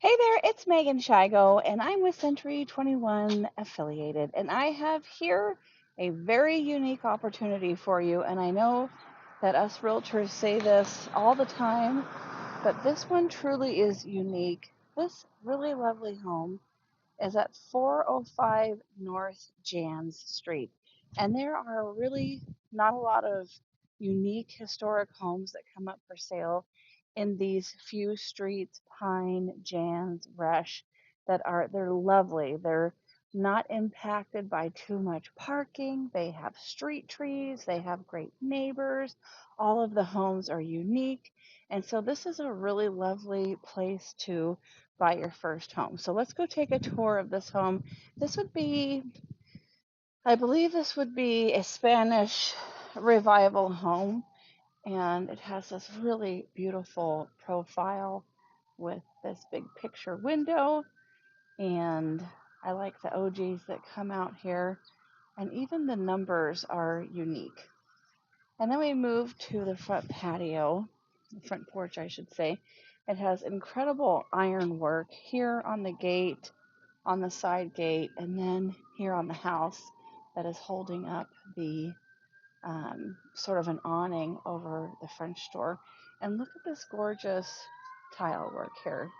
Hey there, it's Megan Shigo, and I'm with Century 21 Affiliated, and I have here a very unique opportunity for you. And I know that us realtors say this all the time, but this one truly is unique. This really lovely home is at 405 North Janss Street. And there are really not a lot of unique historic homes that come up for sale in these few streets, Pine, Janss, Resch, they're lovely. They're not impacted by too much parking. They have street trees, they have great neighbors. All of the homes are unique. And so this is a really lovely place to buy your first home. So let's go take a tour of this home. This would be, I believe this would be a Spanish revival home, and it has this really beautiful profile with this big picture window, and I like the OGs that come out here, and even the numbers are unique. And then we move to the front patio, the front porch, I should say. It has incredible ironwork here on the gate, on the side gate, and then here on the house that is holding up the sort of an awning over the French door. And look at this gorgeous tile work here.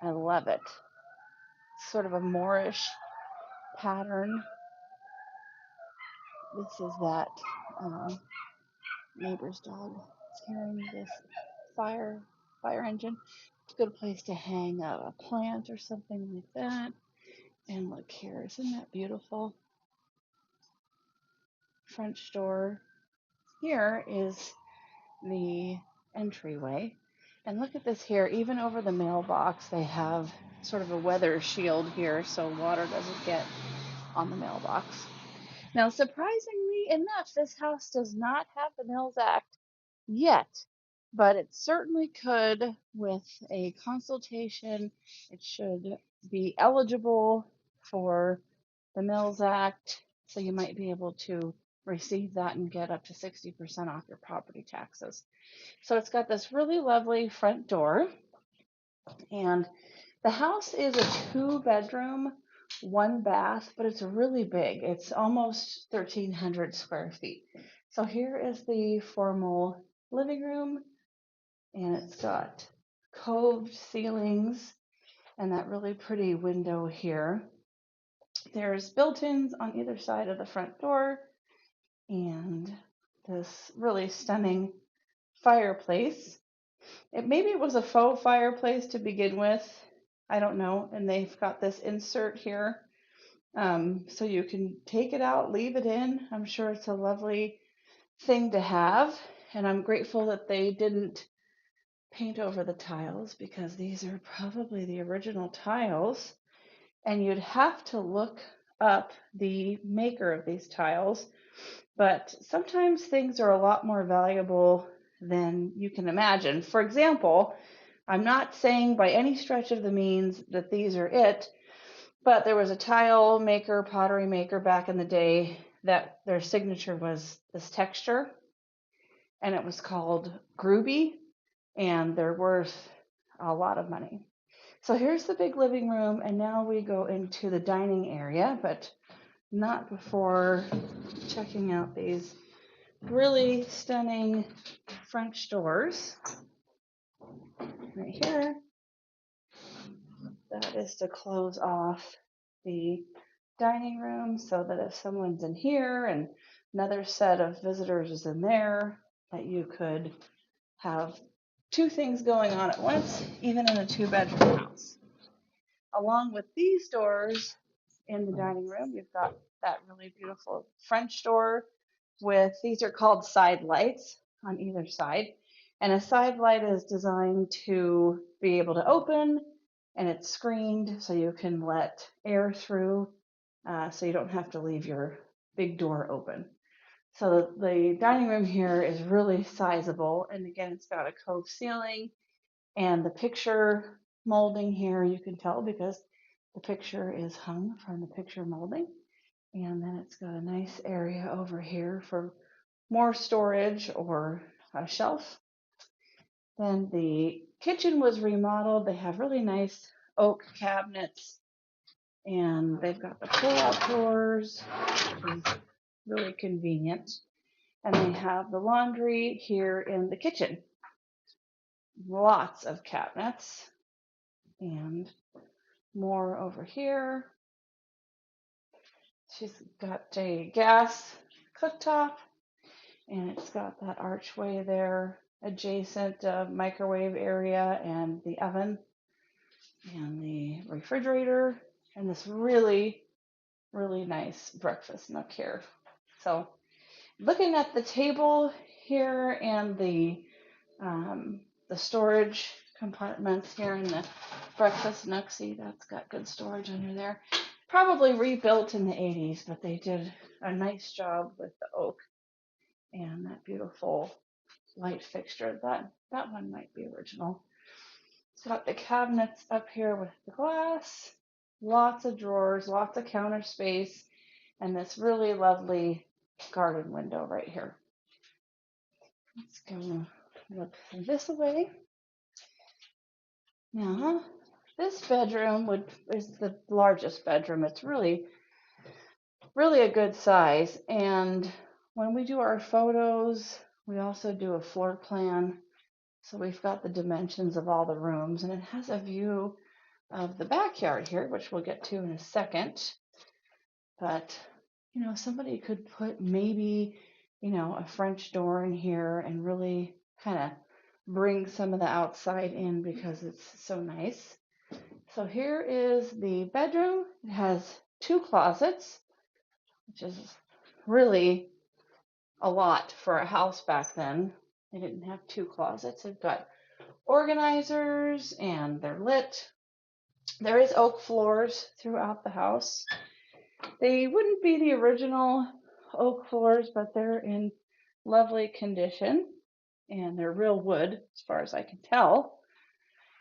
I love it. It's sort of a Moorish pattern. This is that neighbor's dog carrying this fire fire engine. It's a good place to hang a plant or something like that. And look here, isn't that beautiful? French door. Here is the entryway. And look at this here, even over the mailbox, they have sort of a weather shield here so water doesn't get on the mailbox. Now, surprisingly enough, this house does not have the Mills Act yet, but it certainly could with a consultation. It should be eligible for the Mills Act, so you might be able to receive that and get up to 60% off your property taxes. So it's got this really lovely front door, and the house is a 2 bedroom, 1 bath, but it's really big. It's almost 1,300 square feet. So here is the formal living room, and it's got coved ceilings and that really pretty window here. There's built-ins on either side of the front door, and this really stunning fireplace. Maybe it was a faux fireplace to begin with. I don't know. And they've got this insert here. So you can take it out, leave it in. I'm sure it's a lovely thing to have. And I'm grateful that they didn't paint over the tiles because these are probably the original tiles. And you'd have to look up the maker of these tiles. But sometimes things are a lot more valuable than you can imagine. For example, I'm not saying by any stretch of the means that these are it, but there was a tile maker, pottery maker back in the day that their signature was this texture, and it was called Groovy, and they're worth a lot of money. So here's the big living room, and now we go into the dining area, but not before checking out these really stunning French doors right here. That is to close off the dining room so that if someone's in here and another set of visitors is in there, that you could have two things going on at once, even in a 2 bedroom house. Along with these doors in the dining room, you've got that really beautiful French door with, these are called side lights on either side. And a side light is designed to be able to open, and it's screened so you can let air through, so you don't have to leave your big door open. So the dining room here is really sizable, and again, it's got a cove ceiling, and the picture molding here, you can tell because the picture is hung from the picture molding. And then it's got a nice area over here for more storage or a shelf. Then the kitchen was remodeled. They have really nice oak cabinets, and they've got the pull-out drawers, which is really convenient. And they have the laundry here in the kitchen. Lots of cabinets and more over here. She's got a gas cooktop, and it's got that archway there adjacent microwave area and the oven and the refrigerator and this really, really nice breakfast nook here. So looking at the table here and the storage compartments here in the breakfast nook, see that's got good storage under there. Probably rebuilt in the 80s, but they did a nice job with the oak and that beautiful light fixture. That one might be original. It's got the cabinets up here with the glass, lots of drawers, lots of counter space, and this really lovely garden window right here. Let's go look this way. Now, this bedroom is the largest bedroom. It's really, really a good size. And when we do our photos, we also do a floor plan. So we've got the dimensions of all the rooms, and it has a view of the backyard here, which we'll get to in a second. But, somebody could put maybe, a French door in here and really kind of bring some of the outside in because it's so nice. So here is the bedroom. It has 2 closets, which is really a lot for a house back then. They didn't have 2 closets. They've got organizers and they're lit. There is oak floors throughout the house. They wouldn't be the original oak floors, but they're in lovely condition and they're real wood as far as I can tell.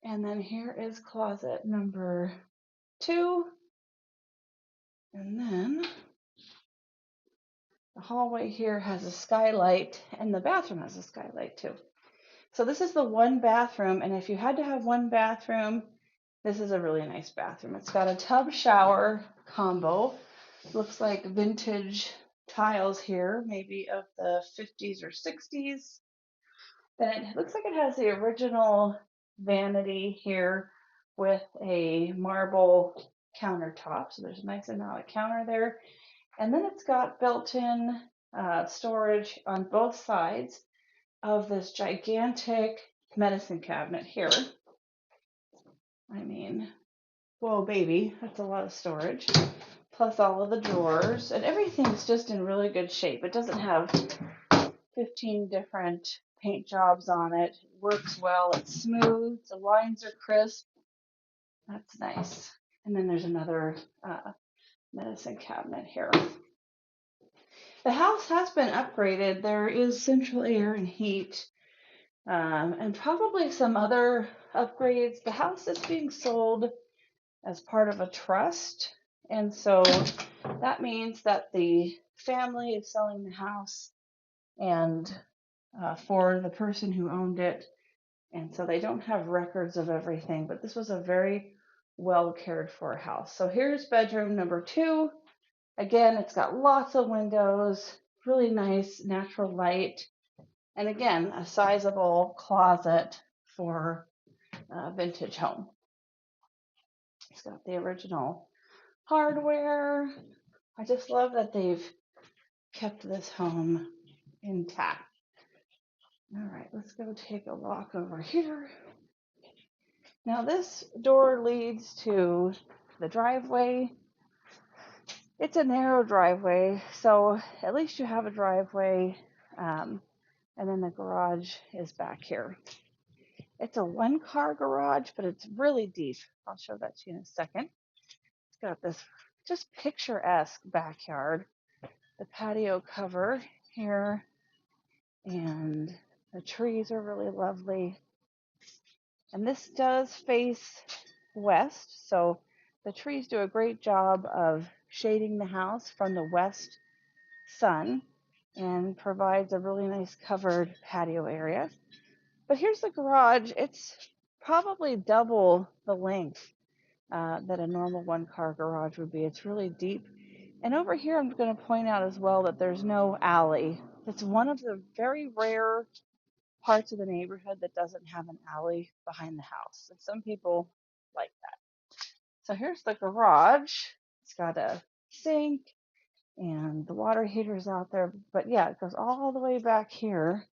And then here is closet number 2. And then the hallway here has a skylight, and the bathroom has a skylight too. So this is the 1 bathroom, and if you had to have 1 bathroom, this is a really nice bathroom. It's got a tub shower combo. Looks like vintage tiles here, maybe of the 50s or 60s. Then it looks like it has the original vanity here with a marble countertop. So there's a nice amount of counter there. And then it's got built-in storage on both sides of this gigantic medicine cabinet here. I mean, whoa, baby, that's a lot of storage. Plus all of the drawers, and everything's just in really good shape. It doesn't have 15 different paint jobs on it. It works well. It's smooth. The lines are crisp. That's nice. And then there's another medicine cabinet here. The house has been upgraded. There is central air and heat, and probably some other upgrades. The house is being sold as part of a trust, and so that means that the family is selling the house and for the person who owned it, and so they don't have records of everything, but this was a very well cared for house. So here's bedroom number 2. Again, it's got lots of windows, really nice natural light, and again, a sizable closet for a vintage home. It's got the original hardware. I just love that they've kept this home intact. All right, let's go take a walk over here. Now this door leads to the driveway. It's a narrow driveway, so at least you have a driveway, and then the garage is back here. It's a 1-car garage, but it's really deep. I'll show that to you in a second. It's got this just picturesque backyard. The patio cover here, and the trees are really lovely. And this does face west, so the trees do a great job of shading the house from the west sun and provides a really nice covered patio area. But here's the garage. It's probably double the length that a normal one-car garage would be. It's really deep. And over here, I'm going to point out as well that there's no alley. It's one of the very rare parts of the neighborhood that doesn't have an alley behind the house. And some people like that. So here's the garage. It's got a sink and the water heater's out there. But yeah, it goes all the way back here.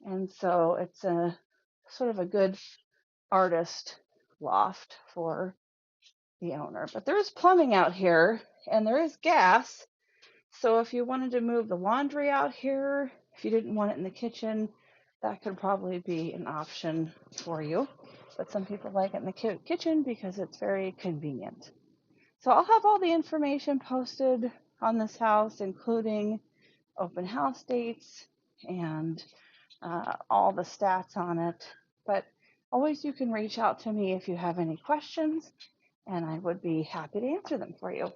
And so it's a sort of a good artist loft for the owner. But there is plumbing out here and there is gas. So if you wanted to move the laundry out here, if you didn't want it in the kitchen, that could probably be an option for you. But some people like it in the kitchen because it's very convenient. So I'll have all the information posted on this house, including open house dates and all the stats on it. But always you can reach out to me if you have any questions, and I would be happy to answer them for you.